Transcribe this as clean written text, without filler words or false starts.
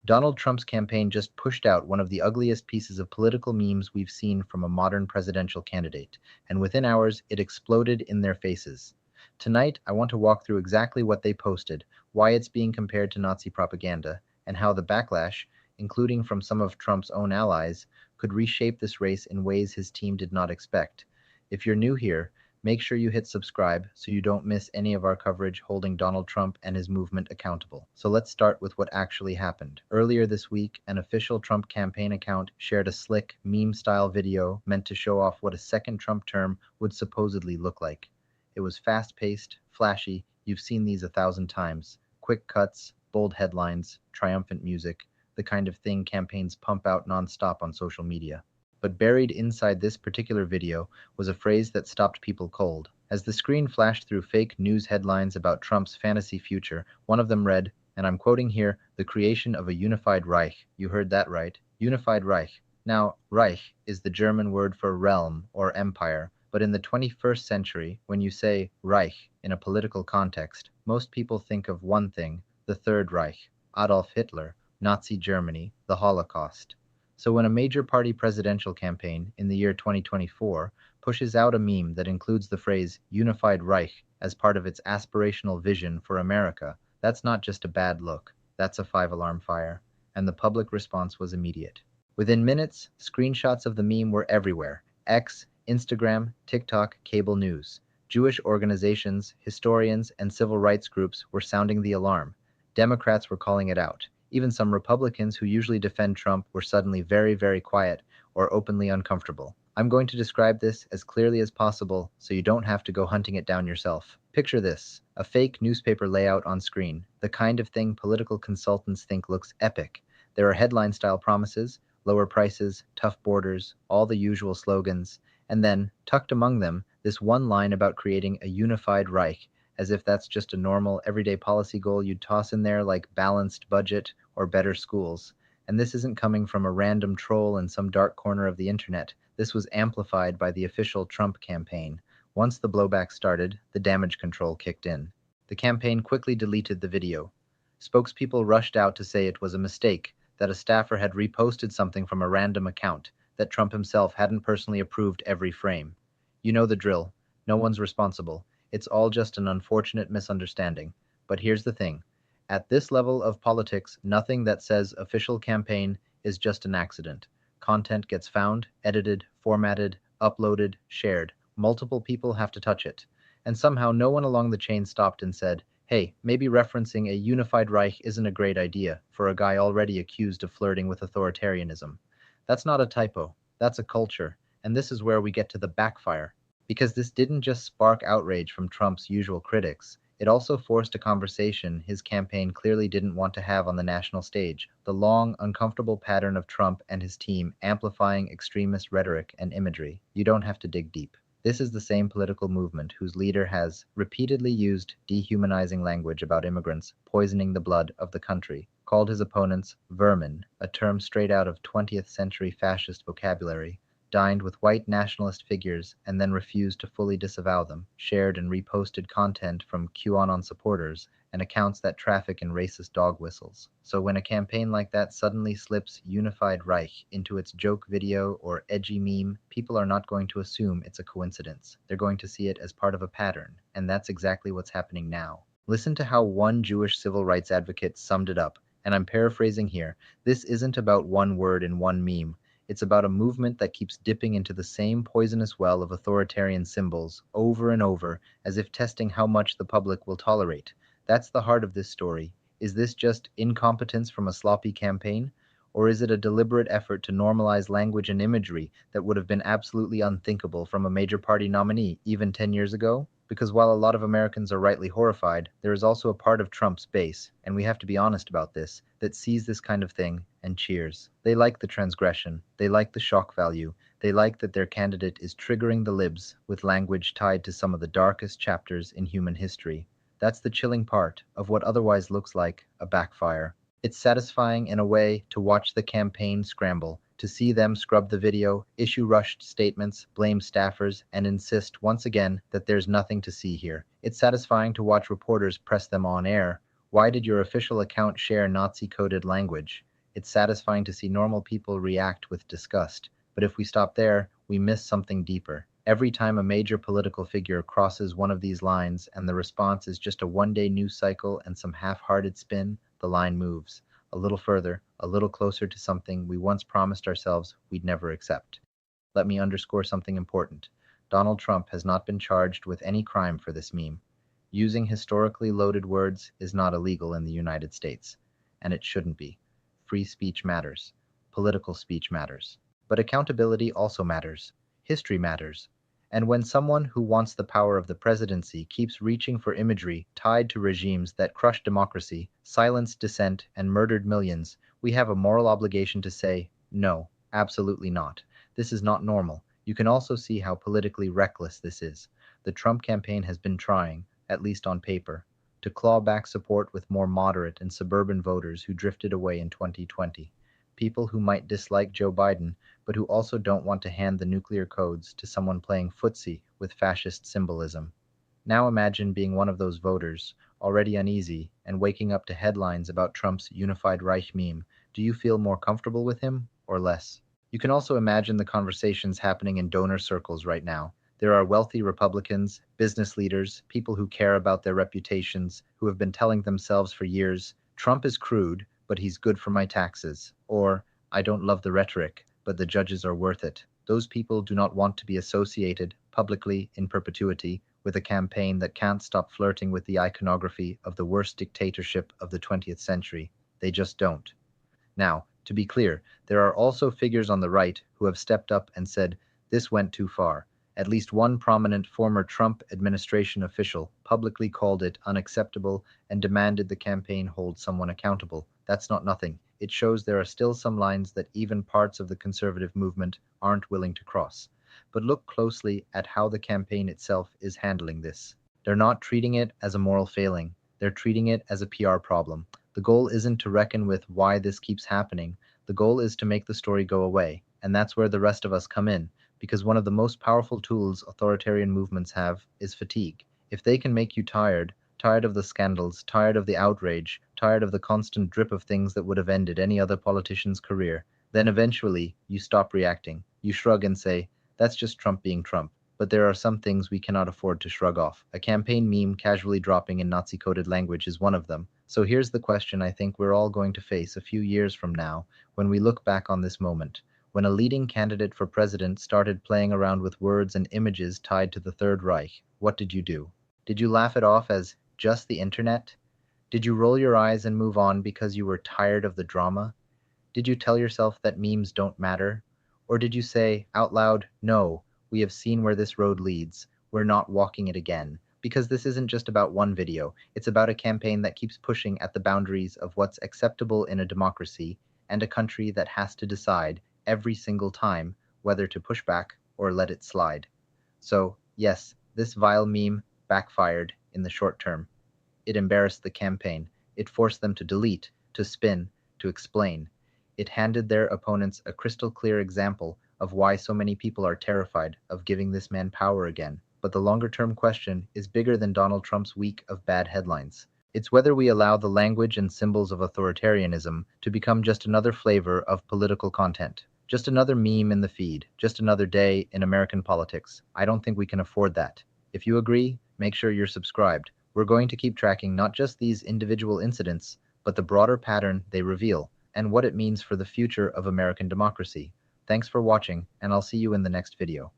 Donald Trump's campaign just pushed out one of the ugliest pieces of political memes we've seen from a modern presidential candidate, and within hours it exploded in their faces. Tonight, I want to walk through exactly what they posted, why it's being compared to Nazi propaganda, and how the backlash, including from some of Trump's own allies, could reshape this race in ways his team did not expect. If you're new here, make sure you hit subscribe so you don't miss any of our coverage holding Donald Trump and his movement accountable. So let's start with what actually happened. Earlier this week, an official Trump campaign account shared a slick, meme-style video meant to show off what a second Trump term would supposedly look like. It was fast-paced, flashy, you've seen these 1,000 times. Quick cuts, bold headlines, triumphant music, the kind of thing campaigns pump out non-stop on social media. But buried inside this particular video was a phrase that stopped people cold. As the screen flashed through fake news headlines about Trump's fantasy future, one of them read, and I'm quoting here, "the creation of a unified Reich." You heard that right. Unified Reich. Now, Reich is the German word for realm or empire, but in the 21st century, when you say Reich in a political context, most people think of one thing, the Third Reich, Adolf Hitler, Nazi Germany, the Holocaust. So when a major party presidential campaign in the year 2024 pushes out a meme that includes the phrase unified Reich as part of its aspirational vision for America, that's not just a bad look, that's a five-alarm fire. And the public response was immediate. Within minutes, screenshots of the meme were everywhere. X, Instagram, TikTok, cable news. Jewish organizations, historians, and civil rights groups were sounding the alarm. Democrats were calling it out. Even some Republicans who usually defend Trump were suddenly very, very quiet or openly uncomfortable. I'm going to describe this as clearly as possible so you don't have to go hunting it down yourself. Picture this, a fake newspaper layout on screen, the kind of thing political consultants think looks epic. There are headline-style promises, lower prices, tough borders, all the usual slogans, and then, tucked among them, this one line about creating a unified Reich, as if that's just a normal, everyday policy goal you'd toss in there like balanced budget or better schools. And this isn't coming from a random troll in some dark corner of the internet. This was amplified by the official Trump campaign. Once the blowback started, the damage control kicked in. The campaign quickly deleted the video. Spokespeople rushed out to say it was a mistake, that a staffer had reposted something from a random account, that Trump himself hadn't personally approved every frame. You know the drill. No one's responsible. It's all just an unfortunate misunderstanding. But here's the thing. At this level of politics, nothing that says official campaign is just an accident. Content gets found, edited, formatted, uploaded, shared. Multiple people have to touch it. And somehow no one along the chain stopped and said, hey, maybe referencing a unified Reich isn't a great idea for a guy already accused of flirting with authoritarianism. That's not a typo. That's a culture. And this is where we get to the backfire. Because this didn't just spark outrage from Trump's usual critics, it also forced a conversation his campaign clearly didn't want to have on the national stage, the long, uncomfortable pattern of Trump and his team amplifying extremist rhetoric and imagery. You don't have to dig deep. This is the same political movement whose leader has repeatedly used dehumanizing language about immigrants poisoning the blood of the country, called his opponents vermin, a term straight out of 20th century fascist vocabulary, dined with white nationalist figures and then refused to fully disavow them, shared and reposted content from QAnon supporters, and accounts that traffic in racist dog whistles. So when a campaign like that suddenly slips Unified Reich into its joke video or edgy meme, people are not going to assume it's a coincidence. They're going to see it as part of a pattern, and that's exactly what's happening now. Listen to how one Jewish civil rights advocate summed it up, and I'm paraphrasing here. This isn't about one word in one meme. It's about a movement that keeps dipping into the same poisonous well of authoritarian symbols over and over, as if testing how much the public will tolerate. That's the heart of this story. Is this just incompetence from a sloppy campaign? Or is it a deliberate effort to normalize language and imagery that would have been absolutely unthinkable from a major party nominee even 10 years ago? Because while a lot of Americans are rightly horrified, there is also a part of Trump's base, and we have to be honest about this, that sees this kind of thing and cheers. They like the transgression, they like the shock value, they like that their candidate is triggering the libs with language tied to some of the darkest chapters in human history. That's the chilling part of what otherwise looks like a backfire. It's satisfying in a way to watch the campaign scramble, to see them scrub the video, issue rushed statements, blame staffers, and insist once again that there's nothing to see here. It's satisfying to watch reporters press them on air. Why did your official account share Nazi-coded language? It's satisfying to see normal people react with disgust, but if we stop there, we miss something deeper. Every time a major political figure crosses one of these lines and the response is just a one-day news cycle and some half-hearted spin, the line moves a little further, a little closer to something we once promised ourselves we'd never accept. Let me underscore something important. Donald Trump has not been charged with any crime for this meme. Using historically loaded words is not illegal in the United States, and it shouldn't be. Free speech matters. Political speech matters. But accountability also matters. History matters. And when someone who wants the power of the presidency keeps reaching for imagery tied to regimes that crushed democracy, silenced dissent, and murdered millions, we have a moral obligation to say, no, absolutely not. This is not normal. You can also see how politically reckless this is. The Trump campaign has been trying, at least on paper, to claw back support with more moderate and suburban voters who drifted away in 2020. People who might dislike Joe Biden, but who also don't want to hand the nuclear codes to someone playing footsie with fascist symbolism. Now imagine being one of those voters, already uneasy, and waking up to headlines about Trump's unified Reich meme. Do you feel more comfortable with him, or less? You can also imagine the conversations happening in donor circles right now. There are wealthy Republicans, business leaders, people who care about their reputations, who have been telling themselves for years, Trump is crude, but he's good for my taxes, or I don't love the rhetoric, but the judges are worth it. Those people do not want to be associated, publicly, in perpetuity, with a campaign that can't stop flirting with the iconography of the worst dictatorship of the 20th century. They just don't. Now, to be clear, there are also figures on the right who have stepped up and said, this went too far. At least one prominent former Trump administration official publicly called it unacceptable and demanded the campaign hold someone accountable. That's not nothing. It shows there are still some lines that even parts of the conservative movement aren't willing to cross. But look closely at how the campaign itself is handling this. They're not treating it as a moral failing. They're treating it as a PR problem. The goal isn't to reckon with why this keeps happening. The goal is to make the story go away. And that's where the rest of us come in, because one of the most powerful tools authoritarian movements have is fatigue. If they can make you tired, tired of the scandals, tired of the outrage, tired of the constant drip of things that would have ended any other politician's career, then eventually you stop reacting. You shrug and say, that's just Trump being Trump. But there are some things we cannot afford to shrug off. A campaign meme casually dropping in Nazi-coded language is one of them. So here's the question I think we're all going to face a few years from now when we look back on this moment. When a leading candidate for president started playing around with words and images tied to the Third Reich, what did you do? Did you laugh it off as just the internet? Did you roll your eyes and move on because you were tired of the drama? Did you tell yourself that memes don't matter? Or did you say out loud, no, we have seen where this road leads, we're not walking it again? Because this isn't just about one video, it's about a campaign that keeps pushing at the boundaries of what's acceptable in a democracy and a country that has to decide every single time whether to push back or let it slide. So, yes, this vile meme backfired in the short term. It embarrassed the campaign. It forced them to delete, to spin, to explain. It handed their opponents a crystal clear example of why so many people are terrified of giving this man power again. But the longer term question is bigger than Donald Trump's week of bad headlines. It's whether we allow the language and symbols of authoritarianism to become just another flavor of political content. Just another meme in the feed, just another day in American politics. I don't think we can afford that. If you agree, make sure you're subscribed. We're going to keep tracking not just these individual incidents, but the broader pattern they reveal and what it means for the future of American democracy. Thanks for watching, and I'll see you in the next video.